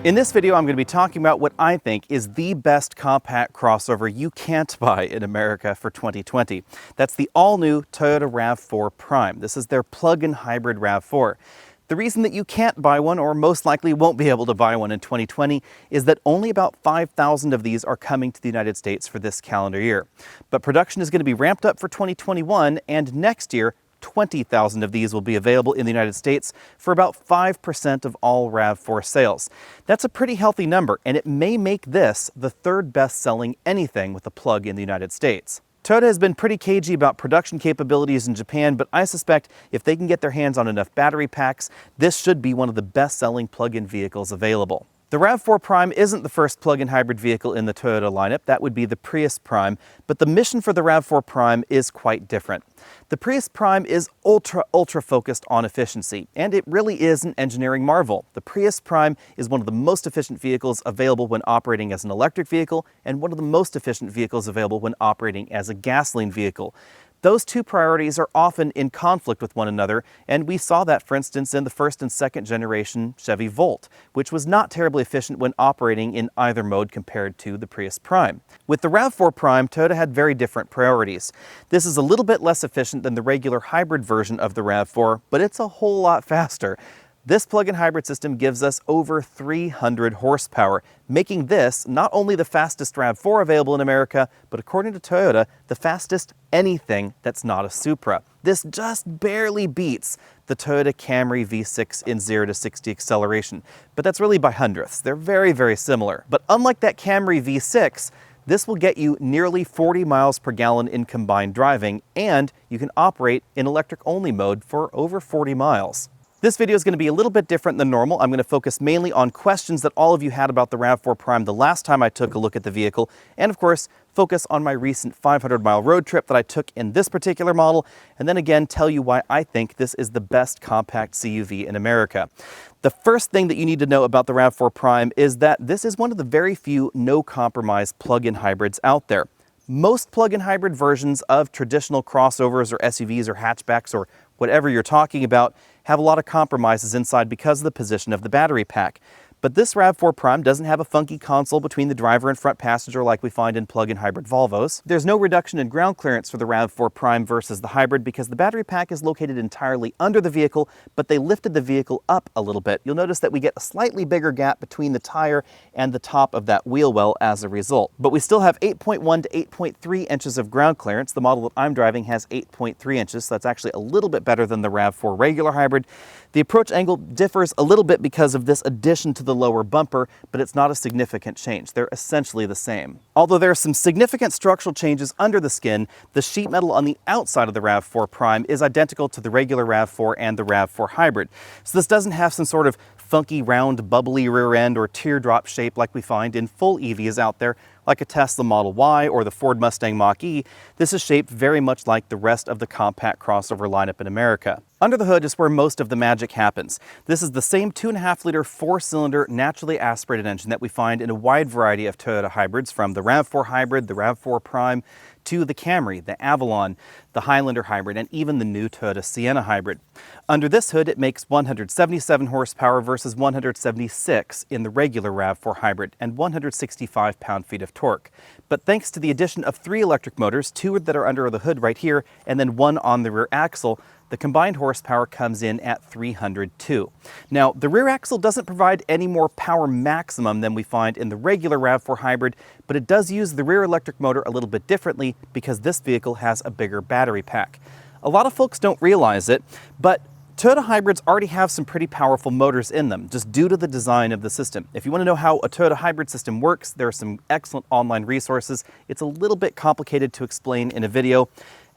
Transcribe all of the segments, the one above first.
In this video, I'm going to be talking about what I think is the best compact crossover you can't buy in America for 2020. That's the all-new Toyota RAV4 Prime. This is their plug-in hybrid RAV4. The reason that you can't buy one, or most likely won't be able to buy one in 2020, is that only about 5,000 of these are coming to the United States for this calendar year. But production is going to be ramped up for 2021, and next year, 20,000 of these will be available in the United States for about 5% of all RAV4 sales. That's a pretty healthy number, and it may make this the third best-selling anything with a plug in the United States. Toyota has been pretty cagey about production capabilities in Japan, but I suspect if they can get their hands on enough battery packs, this should be one of the best-selling plug-in vehicles available. The RAV4 Prime isn't the first plug-in hybrid vehicle in the Toyota lineup. That would be the Prius Prime, but the mission for the RAV4 Prime is quite different. The Prius Prime is ultra focused on efficiency, and it really is an engineering marvel. The Prius Prime is one of the most efficient vehicles available when operating as an electric vehicle, and one of the most efficient vehicles available when operating as a gasoline vehicle. Those two priorities are often in conflict with one another, and we saw that, for instance, in the first and second generation Chevy Volt, which was not terribly efficient when operating in either mode compared to the Prius Prime. With the RAV4 Prime, Toyota had very different priorities. This is a little bit less efficient than the regular hybrid version of the RAV4, but it's a whole lot faster. This plug-in hybrid system gives us over 300 horsepower, making this not only the fastest RAV4 available in America, but according to Toyota, the fastest anything that's not a Supra. This just barely beats the Toyota Camry V6 in 0 to 60 acceleration, but that's really by hundredths. They're very similar. But unlike that Camry V6, this will get you nearly 40 miles per gallon in combined driving, and you can operate in electric-only mode for over 40 miles. This video is going to be a little bit different than normal. I'm going to focus mainly on questions that all of you had about the RAV4 Prime the last time I took a look at the vehicle, and of course, focus on my recent 500-mile road trip that I took in this particular model, and then again tell you why I think this is the best compact CUV in America. The first thing that you need to know about the RAV4 Prime is that this is one of the very few no-compromise plug-in hybrids out there. Most plug-in hybrid versions of traditional crossovers or SUVs or hatchbacks or whatever you're talking about have a lot of compromises inside because of the position of the battery pack. But this RAV4 Prime doesn't have a funky console between the driver and front passenger like we find in plug-in hybrid Volvos. There's no reduction in ground clearance for the RAV4 Prime versus the hybrid because the battery pack is located entirely under the vehicle, but they lifted the vehicle up a little bit. You'll notice that we get a slightly bigger gap between the tire and the top of that wheel well as a result. But we still have 8.1 to 8.3 inches of ground clearance. The model that I'm driving has 8.3 inches, so that's actually a little bit better than the RAV4 regular hybrid. The approach angle differs a little bit because of this addition to the lower bumper, but it's not a significant change. They're essentially the same. Although there are some significant structural changes under the skin, the sheet metal on the outside of the RAV4 Prime is identical to the regular RAV4 and the RAV4 hybrid. So this doesn't have some sort of funky, round, bubbly rear end or teardrop shape like we find in full EVs out there, like a Tesla Model Y or the Ford Mustang Mach-E. This is shaped very much like the rest of the compact crossover lineup in America. Under the hood is where most of the magic happens. This is the same 2.5-liter 4-cylinder naturally aspirated engine that we find in a wide variety of Toyota hybrids, from the RAV4 hybrid, the RAV4 Prime, to the Camry, the Avalon, the Highlander hybrid, and even the new Toyota Sienna hybrid. Under this hood, it makes 177 horsepower versus 176 in the regular RAV4 hybrid and 165 pound-feet of torque. But thanks to the addition of 3 electric motors, 2 that are under the hood right here, and then 1 on the rear axle, the combined horsepower comes in at 302. Now, the rear axle doesn't provide any more power maximum than we find in the regular RAV4 hybrid, but it does use the rear electric motor a little bit differently because this vehicle has a bigger battery pack. A lot of folks don't realize it, but Toyota hybrids already have some pretty powerful motors in them, just due to the design of the system. If you want to know how a Toyota hybrid system works, there are some excellent online resources. It's a little bit complicated to explain in a video.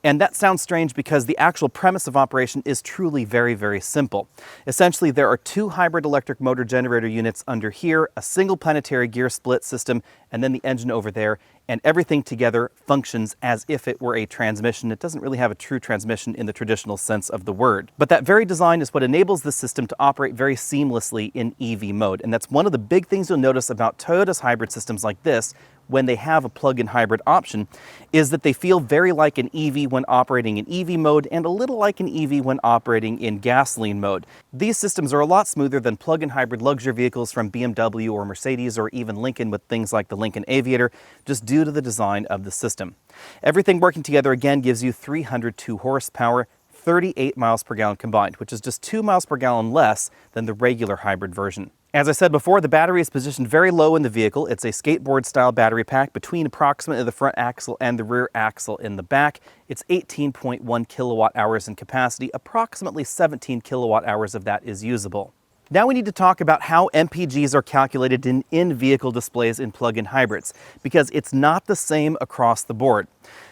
And that sounds strange because the actual premise of operation is truly very simple. Essentially, there are 2 hybrid electric motor generator units under here, a single planetary gear split system, and then the engine over there, and everything together functions as if it were a transmission. It doesn't really have a true transmission in the traditional sense of the word. But that very design is what enables the system to operate very seamlessly in EV mode. And that's one of the big things you'll notice about Toyota's hybrid systems like this, when they have a plug-in hybrid option is that they feel very like an EV when operating in EV mode and a little like an EV when operating in gasoline mode. These systems are a lot smoother than plug-in hybrid luxury vehicles from BMW or Mercedes or even Lincoln with things like the Lincoln Aviator, just due to the design of the system. Everything working together again gives you 302 horsepower, 38 miles per gallon combined, which is just 2 miles per gallon less than the regular hybrid version. As I said before, the battery is positioned very low in the vehicle. It's a skateboard-style battery pack between approximately the front axle and the rear axle in the back. It's 18.1 kilowatt hours in capacity. Approximately 17 kilowatt hours of that is usable. Now we need to talk about how MPGs are calculated in in-vehicle displays in plug-in hybrids, because it's not the same across the board.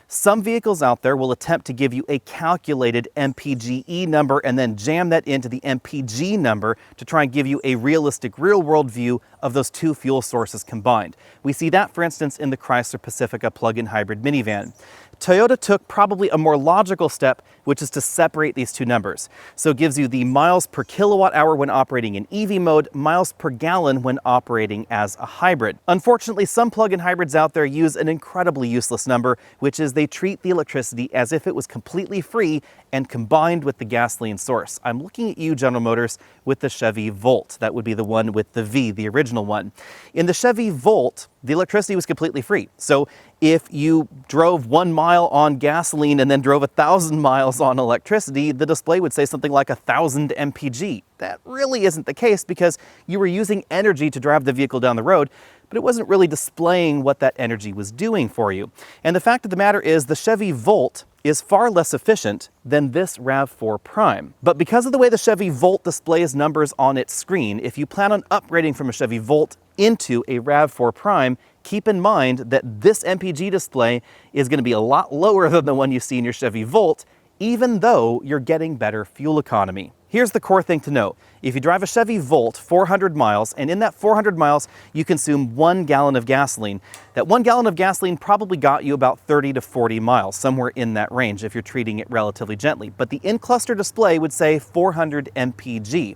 Some vehicles out there will attempt to give you a calculated MPGe number and then jam that into the MPG number to try and give you a realistic real-world view of those two fuel sources combined. We see that, for instance, in the Chrysler Pacifica plug-in hybrid minivan. Toyota took probably a more logical step, which is to separate these two numbers. So it gives you the miles per kilowatt hour when operating in EV mode, miles per gallon when operating as a hybrid. Unfortunately, some plug-in hybrids out there use an incredibly useless number, which is they treat the electricity as if it was completely free and combined with the gasoline source. I'm looking at you, General Motors, with the Chevy Volt. That would be the one with the V, the original one. In the Chevy Volt, the electricity was completely free. So if you drove 1 mile on gasoline and then drove 1,000 miles on electricity, the display would say something like 1,000 MPG. That really isn't the case because you were using energy to drive the vehicle down the road, but it wasn't really displaying what that energy was doing for you. And the fact of the matter is the Chevy Volt is far less efficient than this RAV4 Prime. But because of the way the Chevy Volt displays numbers on its screen, if you plan on upgrading from a Chevy Volt into a RAV4 Prime, keep in mind that this MPG display is going to be a lot lower than the one you see in your Chevy Volt, even though you're getting better fuel economy. Here's the core thing to know. If you drive a Chevy Volt 400 miles, and in that 400 miles you consume 1 gallon of gasoline, that 1 gallon of gasoline probably got you about 30 to 40 miles, somewhere in that range if you're treating it relatively gently. But the in-cluster display would say 400 MPG.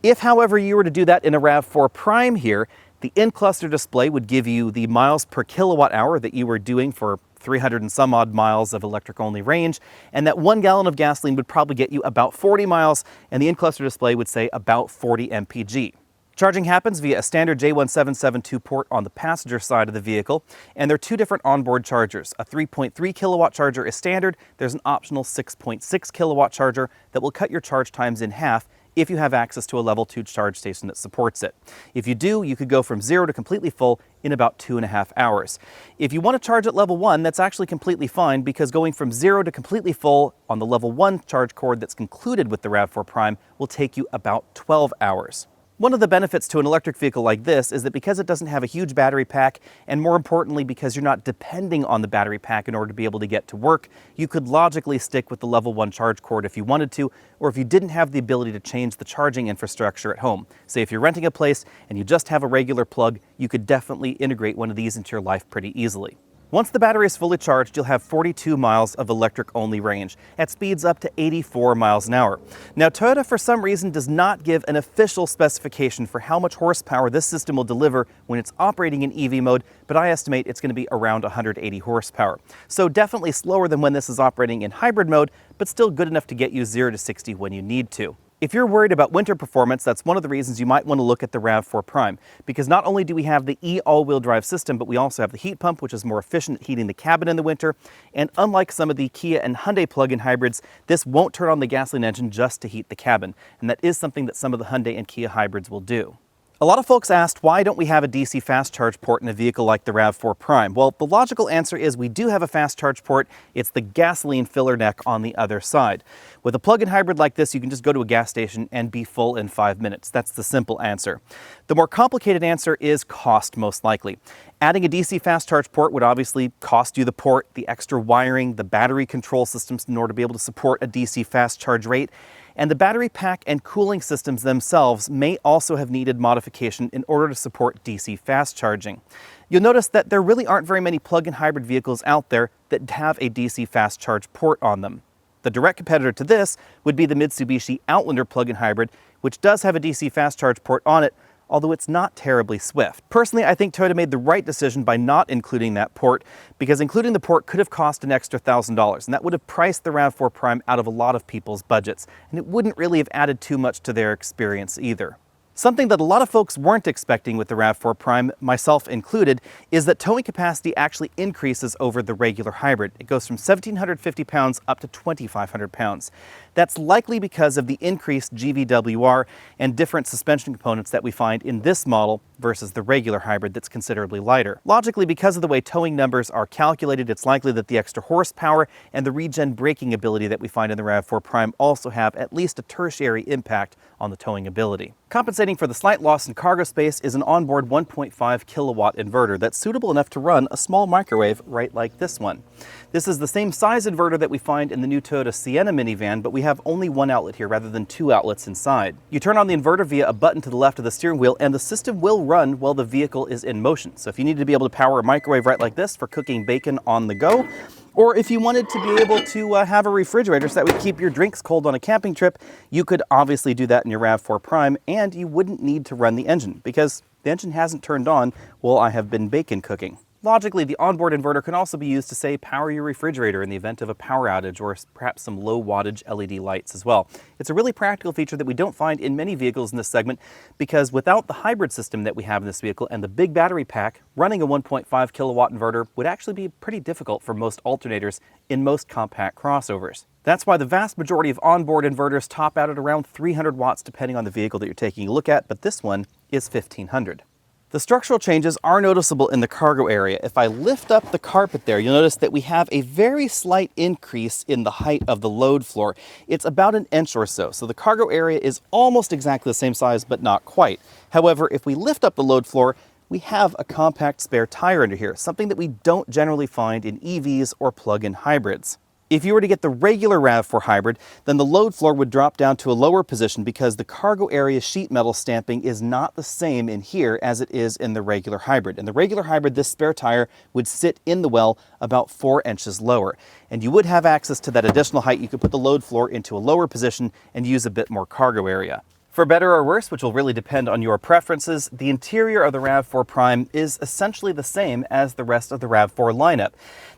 If, however, you were to do that in a RAV4 Prime here, the in-cluster display would give you the miles per kilowatt hour that you were doing for 300 and some odd miles of electric-only range, and that 1 gallon of gasoline would probably get you about 40 miles, and the in-cluster display would say about 40 MPG. Charging happens via a standard J1772 port on the passenger side of the vehicle, and there are two different onboard chargers. A 3.3 kilowatt charger is standard. There's an optional 6.6 kilowatt charger that will cut your charge times in half if you have access to a level 2 charge station that supports it. If you do, you could go from 0 to completely full in about 2.5 hours. If you want to charge at level 1, that's actually completely fine, because going from 0 to completely full on the level 1 charge cord that's included with the RAV4 Prime will take you about 12 hours. One of the benefits to an electric vehicle like this is that because it doesn't have a huge battery pack, and more importantly because you're not depending on the battery pack in order to be able to get to work, you could logically stick with the level 1 charge cord if you wanted to, or if you didn't have the ability to change the charging infrastructure at home. Say if you're renting a place and you just have a regular plug, you could definitely integrate one of these into your life pretty easily. Once the battery is fully charged, you'll have 42 miles of electric-only range at speeds up to 84 miles an hour. Now, Toyota, for some reason, does not give an official specification for how much horsepower this system will deliver when it's operating in EV mode, but I estimate it's going to be around 180 horsepower. So definitely slower than when this is operating in hybrid mode, but still good enough to get you 0 to 60 when you need to. If you're worried about winter performance, that's one of the reasons you might want to look at the RAV4 Prime, because not only do we have the all-wheel drive system, but we also have the heat pump, which is more efficient at heating the cabin in the winter, and unlike some of the Kia and Hyundai plug-in hybrids, this won't turn on the gasoline engine just to heat the cabin, and that is something that some of the Hyundai and Kia hybrids will do. A lot of folks asked, why don't we have a DC fast charge port in a vehicle like the RAV4 Prime? Well, the logical answer is we do have a fast charge port. It's the gasoline filler neck on the other side. With a plug-in hybrid like this, you can just go to a gas station and be full in 5 minutes. That's the simple answer. The more complicated answer is cost, most likely. Adding a DC fast charge port would obviously cost you the port, the extra wiring, the battery control systems in order to be able to support a DC fast charge rate. And the battery pack and cooling systems themselves may also have needed modification in order to support DC fast charging. You'll notice that there really aren't very many plug-in hybrid vehicles out there that have a DC fast charge port on them. The direct competitor to this would be the Mitsubishi Outlander plug-in hybrid, which does have a DC fast charge port on it, although it's not terribly swift. Personally, I think Toyota made the right decision by not including that port, because including the port could have cost an extra $1,000, and that would have priced the RAV4 Prime out of a lot of people's budgets, and it wouldn't really have added too much to their experience either. Something that a lot of folks weren't expecting with the RAV4 Prime, myself included, is that towing capacity actually increases over the regular hybrid. It goes from 1,750 pounds up to 2,500 pounds. That's likely because of the increased GVWR and different suspension components that we find in this model versus the regular hybrid that's considerably lighter. Logically, because of the way towing numbers are calculated, it's likely that the extra horsepower and the regen braking ability that we find in the RAV4 Prime also have at least a tertiary impact on the towing ability. Compensating for the slight loss in cargo space is an onboard 1.5 kilowatt inverter that's suitable enough to run a small microwave right like this one. This is the same size inverter that we find in the new Toyota Sienna minivan, but we have only one outlet here rather than two outlets inside. You turn on the inverter via a button to the left of the steering wheel, and the system will run while the vehicle is in motion. So if you need to be able to power a microwave right like this for cooking bacon on the go, or if you wanted to be able to have a refrigerator so that would keep your drinks cold on a camping trip, you could obviously do that in your RAV4 Prime, and you wouldn't need to run the engine because the engine hasn't turned on while I have been bacon cooking. Logically, the onboard inverter can also be used to, say, power your refrigerator in the event of a power outage, or perhaps some low wattage LED lights as well. It's a really practical feature that we don't find in many vehicles in this segment, because without the hybrid system that we have in this vehicle and the big battery pack, running a 1.5 kilowatt inverter would actually be pretty difficult for most alternators in most compact crossovers. That's why the vast majority of onboard inverters top out at around 300 watts depending on the vehicle that you're taking a look at, but this one is 1,500. The structural changes are noticeable in the cargo area. If I lift up the carpet there, you'll notice that we have a very slight increase in the height of the load floor. It's about an inch or so. So the cargo area is almost exactly the same size, but not quite. However, if we lift up the load floor, we have a compact spare tire under here, something that we don't generally find in EVs or plug-in hybrids. If you were to get the regular RAV4 hybrid, then the load floor would drop down to a lower position because the cargo area sheet metal stamping is not the same in here as it is in the regular hybrid. In the regular hybrid, this spare tire would sit in the well about 4 inches lower. And you would have access to that additional height. You could put the load floor into a lower position and use a bit more cargo area. For better or worse, which will really depend on your preferences, the interior of the RAV4 Prime is essentially the same as the rest of the RAV4 lineup.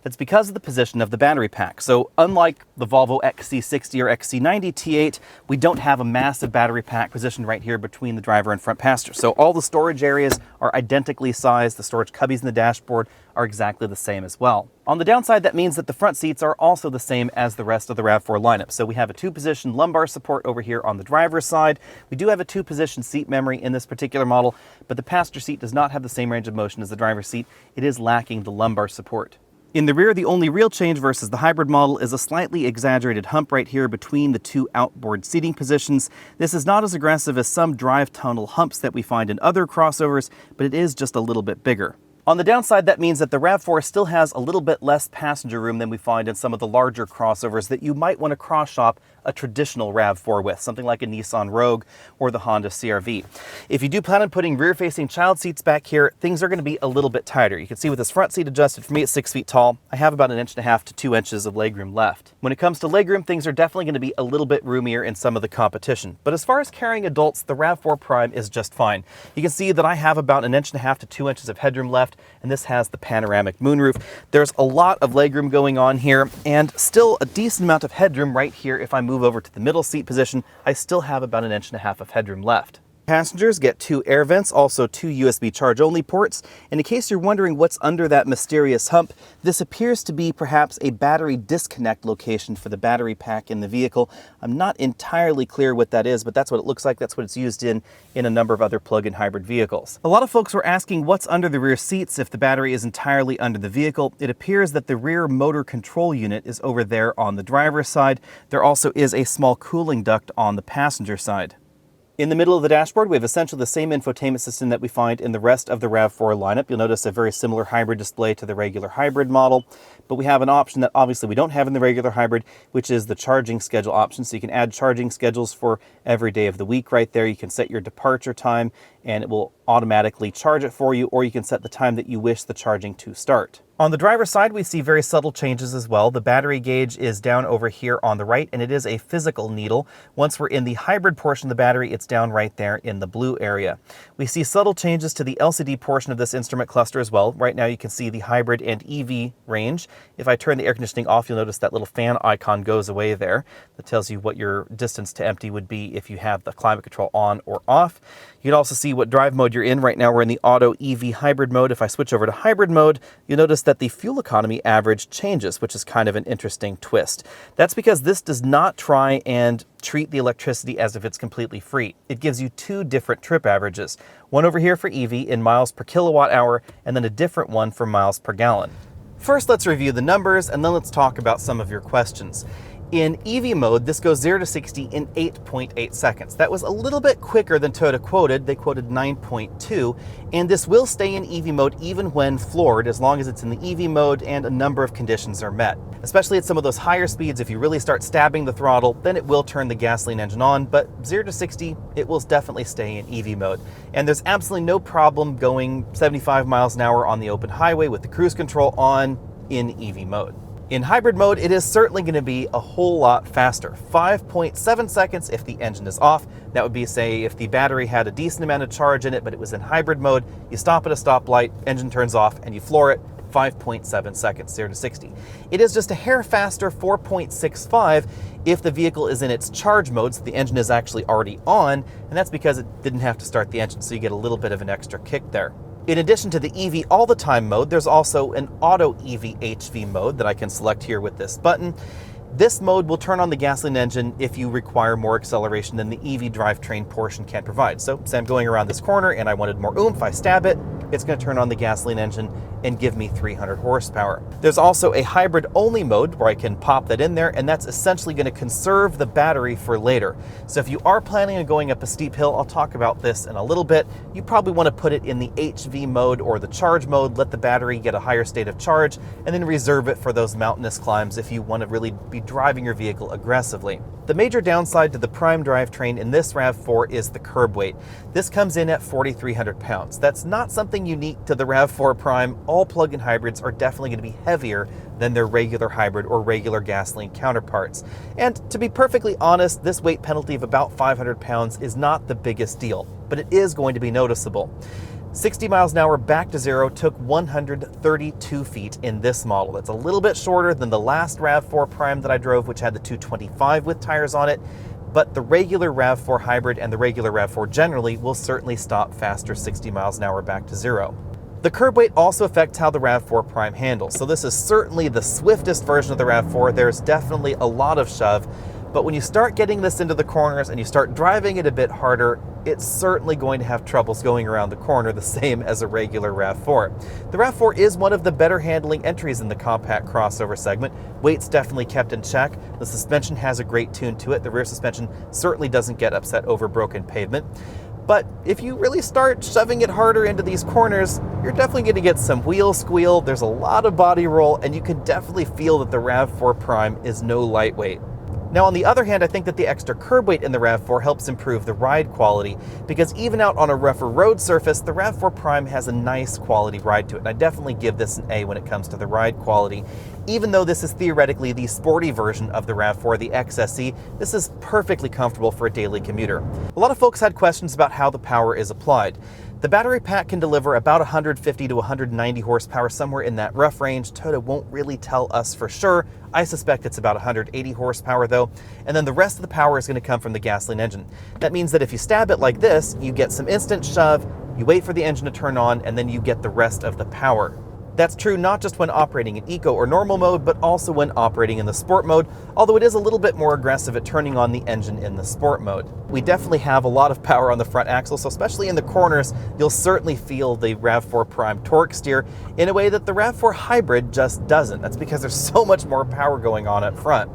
That's because of the position of the battery pack. So unlike the Volvo XC60 or XC90 T8, we don't have a massive battery pack positioned right here between the driver and front passenger. So all the storage areas are identically sized. The storage cubbies in the dashboard are exactly the same as well. On the downside, that means that the front seats are also the same as the rest of the RAV4 lineup. So we have a 2-position lumbar support over here on the driver's side. We do have a 2-position seat memory in this particular model, but the passenger seat does not have the same range of motion as the driver's seat. It is lacking the lumbar support. In the rear, the only real change versus the hybrid model is a slightly exaggerated hump right here between the two outboard seating positions. This is not as aggressive as some drive tunnel humps that we find in other crossovers, but it is just a little bit bigger. On the downside, that means that the RAV4 still has a little bit less passenger room than we find in some of the larger crossovers that you might want to cross-shop a traditional RAV4 with, something like a Nissan Rogue or the Honda CR-V. If you do plan on putting rear-facing child seats back here, things are going to be a little bit tighter. You can see with this front seat adjusted for me at 6 feet tall, I have about 1.5 inches to 2 inches of legroom left. When it comes to legroom, things are definitely going to be a little bit roomier in some of the competition. But as far as carrying adults, the RAV4 Prime is just fine. You can see that I have about 1.5 inches to 2 inches of headroom left, and this has the panoramic moonroof. There's a lot of legroom going on here, and still a decent amount of headroom right here. If I move over to the middle seat position, I still have about 1.5 inches of headroom left. Passengers get 2 air vents, also 2 USB charge-only ports, and in case you're wondering what's under that mysterious hump, this appears to be perhaps a battery disconnect location for the battery pack in the vehicle. I'm not entirely clear what that is, but that's what it looks like. That's what it's used in a number of other plug-in hybrid vehicles. A lot of folks were asking what's under the rear seats if the battery is entirely under the vehicle. It appears that the rear motor control unit is over there on the driver's side. There also is a small cooling duct on the passenger side. In the middle of the dashboard, we have essentially the same infotainment system that we find in the rest of the RAV4 lineup. You'll notice a very similar hybrid display to the regular hybrid model. But we have an option that obviously we don't have in the regular hybrid, which is the charging schedule option. So you can add charging schedules for every day of the week right there. You can set your departure time and it will automatically charge it for you, or you can set the time that you wish the charging to start. On the driver's side, we see very subtle changes as well. The battery gauge is down over here on the right, and it is a physical needle. Once we're in the hybrid portion of the battery, it's down right there in the blue area. We see subtle changes to the LCD portion of this instrument cluster as well. Right now you can see the hybrid and EV range. If I turn the air conditioning off, you'll notice that little fan icon goes away there. That tells you what your distance to empty would be if you have the climate control on or off. You can also see what drive mode you're in. Right now we're in the auto EV hybrid mode. If I switch over to hybrid mode, you'll notice that the fuel economy average changes, which is kind of an interesting twist. That's because this does not try and treat the electricity as if it's completely free. It gives you two different trip averages. One over here for EV in miles per kilowatt hour, and then a different one for miles per gallon. First, let's review the numbers, and then let's talk about some of your questions. In EV mode, this goes 0 to 60 in 8.8 seconds. That was a little bit quicker than Toyota quoted. They quoted 9.2, and this will stay in EV mode even when floored, as long as it's in the EV mode and a number of conditions are met. Especially at some of those higher speeds, if you really start stabbing the throttle, then it will turn the gasoline engine on, but 0 to 60, it will definitely stay in EV mode. And there's absolutely no problem going 75 miles an hour on the open highway with the cruise control on in EV mode. In hybrid mode, it is certainly going to be a whole lot faster. 5.7 seconds if the engine is off. That would be, say, if the battery had a decent amount of charge in it, but it was in hybrid mode, you stop at a stoplight, engine turns off, and you floor it, 5.7 seconds, 0 to 60. It is just a hair faster, 4.65, if the vehicle is in its charge mode, so the engine is actually already on, and that's because it didn't have to start the engine, so you get a little bit of an extra kick there. In addition to the EV all the time mode, there's also an auto EV HV mode that I can select here with this button. This mode will turn on the gasoline engine if you require more acceleration than the EV drivetrain portion can provide. So say I'm going around this corner and I wanted more oomph, I stab it, it's going to turn on the gasoline engine and give me 300 horsepower. There's also a hybrid only mode where I can pop that in there, and that's essentially going to conserve the battery for later. So if you are planning on going up a steep hill, I'll talk about this in a little bit, you probably want to put it in the HV mode or the charge mode, let the battery get a higher state of charge, and then reserve it for those mountainous climbs if you want to really be driving your vehicle aggressively. The major downside to the Prime drivetrain in this RAV4 is the curb weight. This comes in at 4,300 pounds. That's not something unique to the RAV4 Prime. All plug-in hybrids are definitely going to be heavier than their regular hybrid or regular gasoline counterparts. And to be perfectly honest, this weight penalty of about 500 pounds is not the biggest deal, but it is going to be noticeable. 60 miles an hour back to zero took 132 feet in this model. That's a little bit shorter than the last RAV4 Prime that I drove, which had the 225 with tires on it, but the regular RAV4 hybrid and the regular RAV4 generally will certainly stop faster 60 miles an hour back to zero. The curb weight also affects how the RAV4 Prime handles, so this is certainly the swiftest version of the RAV4. There's definitely a lot of shove, but when you start getting this into the corners and you start driving it a bit harder, it's certainly going to have troubles going around the corner, the same as a regular RAV4. The RAV4 is one of the better handling entries in the compact crossover segment. Weight's definitely kept in check. The suspension has a great tune to it. The rear suspension certainly doesn't get upset over broken pavement. But if you really start shoving it harder into these corners, you're definitely going to get some wheel squeal. There's a lot of body roll, and you can definitely feel that the RAV4 Prime is no lightweight. Now, on the other hand, I think that the extra curb weight in the RAV4 helps improve the ride quality, because even out on a rougher road surface, the RAV4 Prime has a nice quality ride to it, and I definitely give this an A when it comes to the ride quality. Even though this is theoretically the sporty version of the RAV4, the XSE, this is perfectly comfortable for a daily commuter. A lot of folks had questions about how the power is applied. The battery pack can deliver about 150 to 190 horsepower, somewhere in that rough range. Toyota won't really tell us for sure. I suspect it's about 180 horsepower though, and then the rest of the power is going to come from the gasoline engine. That means that if you stab it like this, you get some instant shove, you wait for the engine to turn on, and then you get the rest of the power. That's true not just when operating in eco or normal mode, but also when operating in the sport mode, although it is a little bit more aggressive at turning on the engine in the sport mode. We definitely have a lot of power on the front axle, so especially in the corners, you'll certainly feel the RAV4 Prime torque steer in a way that the RAV4 Hybrid just doesn't. That's because there's so much more power going on up front.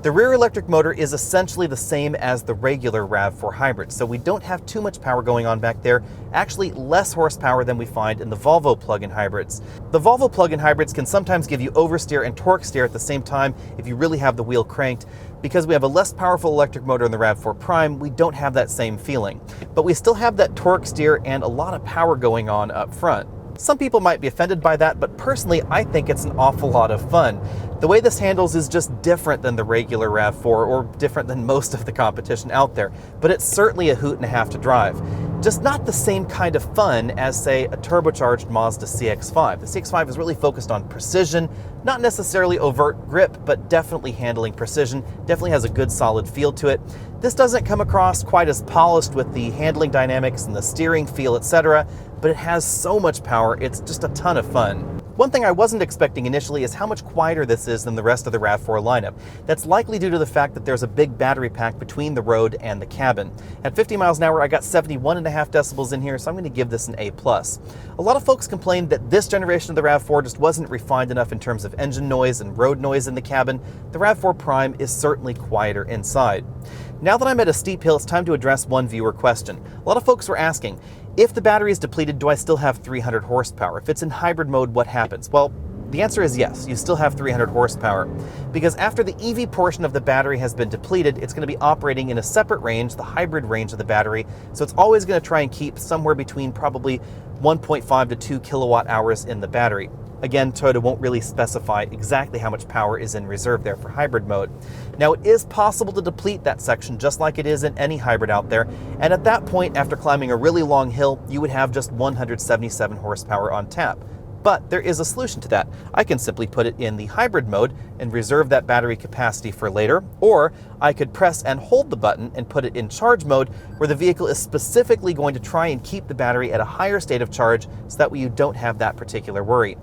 The rear electric motor is essentially the same as the regular RAV4 hybrid, so we don't have too much power going on back there, actually less horsepower than we find in the Volvo plug-in hybrids. The Volvo plug-in hybrids can sometimes give you oversteer and torque steer at the same time if you really have the wheel cranked. Because we have a less powerful electric motor in the RAV4 Prime, we don't have that same feeling. But we still have that torque steer and a lot of power going on up front. Some people might be offended by that, but personally, I think it's an awful lot of fun. The way this handles is just different than the regular RAV4, or different than most of the competition out there, but it's certainly a hoot and a half to drive. Just not the same kind of fun as, say, a turbocharged Mazda CX-5. The CX-5 is really focused on precision, not necessarily overt grip, but definitely handling precision, definitely has a good solid feel to it. This doesn't come across quite as polished with the handling dynamics and the steering feel, etc., but it has so much power, it's just a ton of fun. One thing I wasn't expecting initially is how much quieter this is than the rest of the RAV4 lineup. That's likely due to the fact that there's a big battery pack between the road and the cabin. At 50 miles an hour, I got 71.5 decibels in here, so I'm going to give this an A+. A lot of folks complained that this generation of the RAV4 just wasn't refined enough in terms of engine noise and road noise in the cabin. The RAV4 Prime is certainly quieter inside. Now that I'm at a steep hill, it's time to address one viewer question. A lot of folks were asking, if the battery is depleted, do I still have 300 horsepower? If it's in hybrid mode, what happens? Well, the answer is yes, you still have 300 horsepower. Because after the EV portion of the battery has been depleted, it's going to be operating in a separate range, the hybrid range of the battery, so it's always going to try and keep somewhere between probably 1.5 to 2 kilowatt hours in the battery. Again, Toyota won't really specify exactly how much power is in reserve there for hybrid mode. Now, it is possible to deplete that section just like it is in any hybrid out there, and at that point, after climbing a really long hill, you would have just 177 horsepower on tap. But there is a solution to that. I can simply put it in the hybrid mode and reserve that battery capacity for later, or I could press and hold the button and put it in charge mode, where the vehicle is specifically going to try and keep the battery at a higher state of charge so that way you don't have that particular worry.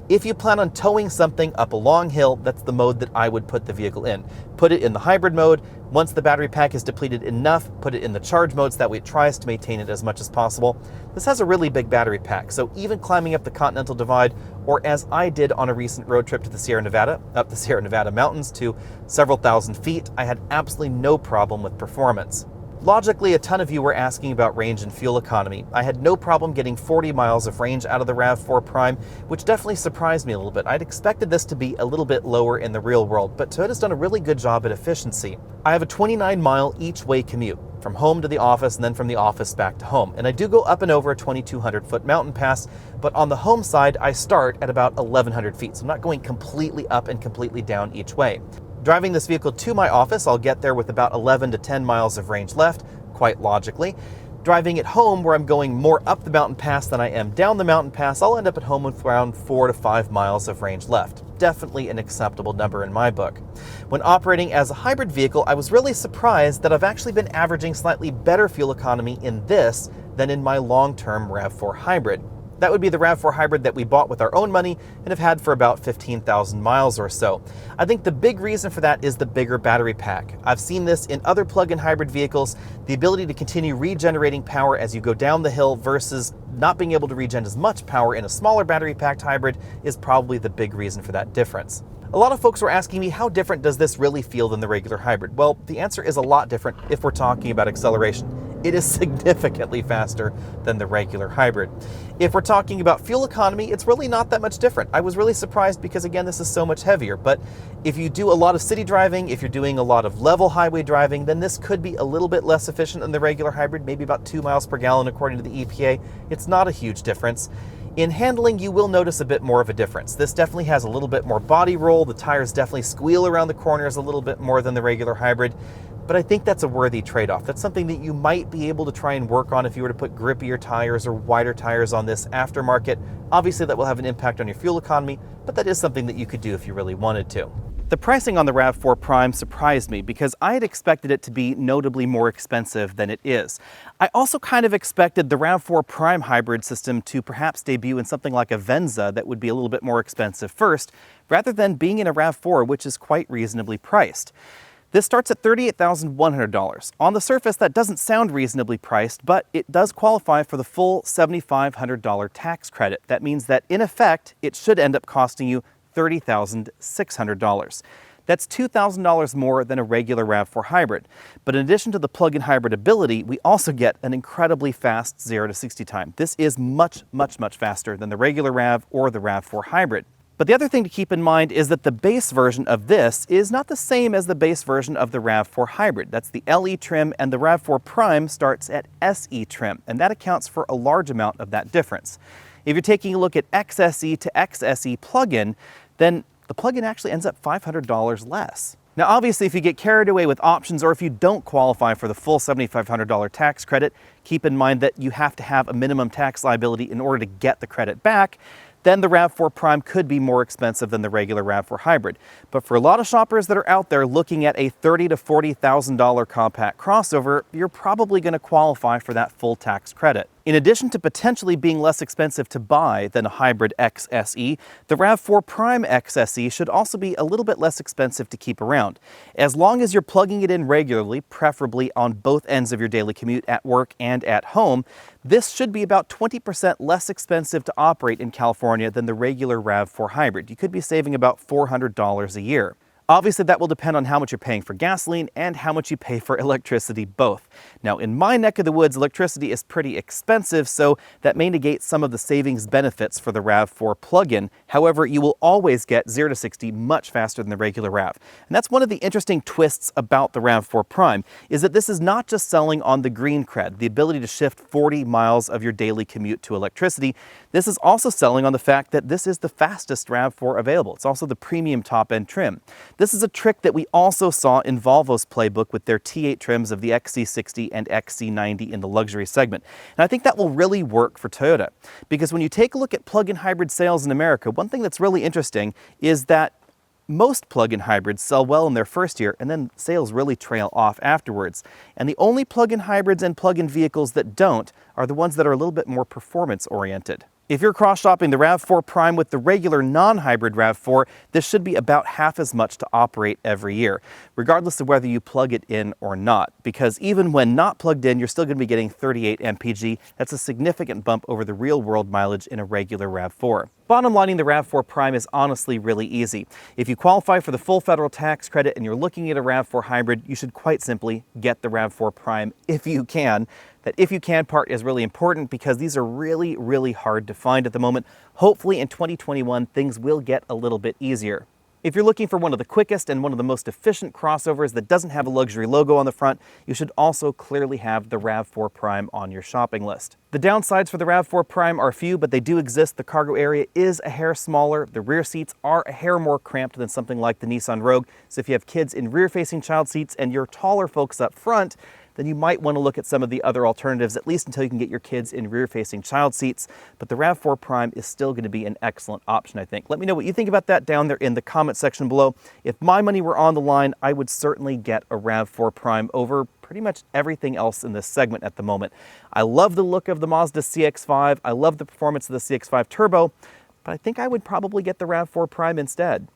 If you plan on towing something up a long hill, that's the mode that I would put the vehicle in. Put it in the hybrid mode. Once the battery pack is depleted enough, put it in the charge mode so that way it tries to maintain it as much as possible. This has a really big battery pack, so even climbing up the Continental Divide, or as I did on a recent road trip to the Sierra Nevada, up the Sierra Nevada mountains to several thousand feet, I had absolutely no problem with performance. Logically, a ton of you were asking about range and fuel economy. I had no problem getting 40 miles of range out of the RAV4 Prime, which definitely surprised me a little bit. I'd expected this to be a little bit lower in the real world, but Toyota's done a really good job at efficiency. I have a 29-mile each-way commute, from home to the office and then from the office back to home. And I do go up and over a 2,200-foot mountain pass, but on the home side, I start at about 1,100 feet, so I'm not going completely up and completely down each way. Driving this vehicle to my office, I'll get there with about 11 to 10 miles of range left, quite logically. Driving it home, where I'm going more up the mountain pass than I am down the mountain pass, I'll end up at home with around 4 to 5 miles of range left. Definitely an acceptable number in my book. When operating as a hybrid vehicle, I was really surprised that I've actually been averaging slightly better fuel economy in this than in my long-term RAV4 hybrid. That would be the RAV4 hybrid that we bought with our own money and have had for about 15,000 miles or so. I think the big reason for that is the bigger battery pack. I've seen this in other plug-in hybrid vehicles. The ability to continue regenerating power as you go down the hill versus not being able to regen as much power in a smaller battery packed hybrid is probably the big reason for that difference. A lot of folks were asking me, how different does this really feel than the regular hybrid? Well, the answer is a lot different if we're talking about acceleration. It is significantly faster than the regular hybrid. If we're talking about fuel economy, it's really not that much different. I was really surprised because, again, this is so much heavier. But if you do a lot of city driving, if you're doing a lot of level highway driving, then this could be a little bit less efficient than the regular hybrid, maybe about 2 miles per gallon according to the EPA. It's not a huge difference. In handling, you will notice a bit more of a difference. This definitely has a little bit more body roll. The tires definitely squeal around the corners a little bit more than the regular hybrid. But I think that's a worthy trade-off. That's something that you might be able to try and work on if you were to put grippier tires or wider tires on this aftermarket. Obviously, that will have an impact on your fuel economy, but that is something that you could do if you really wanted to. The pricing on the RAV4 Prime surprised me because I had expected it to be notably more expensive than it is. I also kind of expected the RAV4 Prime hybrid system to perhaps debut in something like a Venza that would be a little bit more expensive first, rather than being in a RAV4, which is quite reasonably priced. This starts at $38,100. On the surface, that doesn't sound reasonably priced, but it does qualify for the full $7,500 tax credit. That means that, in effect, it should end up costing you $30,600. That's $2,000 more than a regular RAV4 hybrid. But in addition to the plug-in hybrid ability, we also get an incredibly fast 0 to 60 time. This is much faster than the regular RAV or the RAV4 hybrid. But the other thing to keep in mind is that the base version of this is not the same as the base version of the RAV4 hybrid. That's the LE trim, and the RAV4 Prime starts at SE trim, and that accounts for a large amount of that difference. If you're taking a look at XSE to XSE plug-in, then the plug-in actually ends up $500 less. Now obviously if you get carried away with options, or if you don't qualify for the full $7,500 tax credit, keep in mind that you have to have a minimum tax liability in order to get the credit back. Then the RAV4 Prime could be more expensive than the regular RAV4 hybrid. But for a lot of shoppers that are out there looking at a $30,000 to $40,000 compact crossover, you're probably going to qualify for that full tax credit. In addition to potentially being less expensive to buy than a hybrid XSE, the RAV4 Prime XSE should also be a little bit less expensive to keep around. As long as you're plugging it in regularly, preferably on both ends of your daily commute at work and at home, this should be about 20% less expensive to operate in California than the regular RAV4 hybrid. You could be saving about $400 a year. Obviously, that will depend on how much you're paying for gasoline and how much you pay for electricity both. Now, in my neck of the woods, electricity is pretty expensive, so that may negate some of the savings benefits for the RAV4 plug-in. However, you will always get 0 to 60 much faster than the regular RAV. And that's one of the interesting twists about the RAV4 Prime, is that this is not just selling on the green cred, the ability to shift 40 miles of your daily commute to electricity. This is also selling on the fact that this is the fastest RAV4 available. It's also the premium top-end trim. This is a trick that we also saw in Volvo's playbook with their T8 trims of the XC60 and XC90 in the luxury segment. And I think that will really work for Toyota, because when you take a look at plug-in hybrid sales in America, one thing that's really interesting is that most plug-in hybrids sell well in their first year, and then sales really trail off afterwards. And the only plug-in hybrids and plug-in vehicles that don't are the ones that are a little bit more performance-oriented. If you're cross-shopping the RAV4 Prime with the regular non-hybrid RAV4, this should be about half as much to operate every year, regardless of whether you plug it in or not. Because even when not plugged in, you're still going to be getting 38 mpg. That's a significant bump over the real-world mileage in a regular RAV4. Bottom lining the RAV4 Prime is honestly really easy. If you qualify for the full federal tax credit and you're looking at a RAV4 hybrid, you should quite simply get the RAV4 Prime if you can. That if you can part is really important, because these are really hard to find at the moment. Hopefully in 2021 things will get a little bit easier. If you're looking for one of the quickest and one of the most efficient crossovers that doesn't have a luxury logo on the front, you should also clearly have the RAV4 Prime on your shopping list. The downsides for the RAV4 Prime are few, but they do exist. The cargo area is a hair smaller. The rear seats are a hair more cramped than something like the Nissan Rogue. So if you have kids in rear-facing child seats and you're taller folks up front, then you might want to look at some of the other alternatives, at least until you can get your kids in rear-facing child seats. But the RAV4 Prime is still going to be an excellent option, I think. Let me know what you think about that down there in the comment section below. If my money were on the line, I would certainly get a RAV4 Prime over pretty much everything else in this segment at the moment. I love the look of the Mazda CX-5. I love the performance of the CX-5 Turbo, but I think I would probably get the RAV4 Prime instead.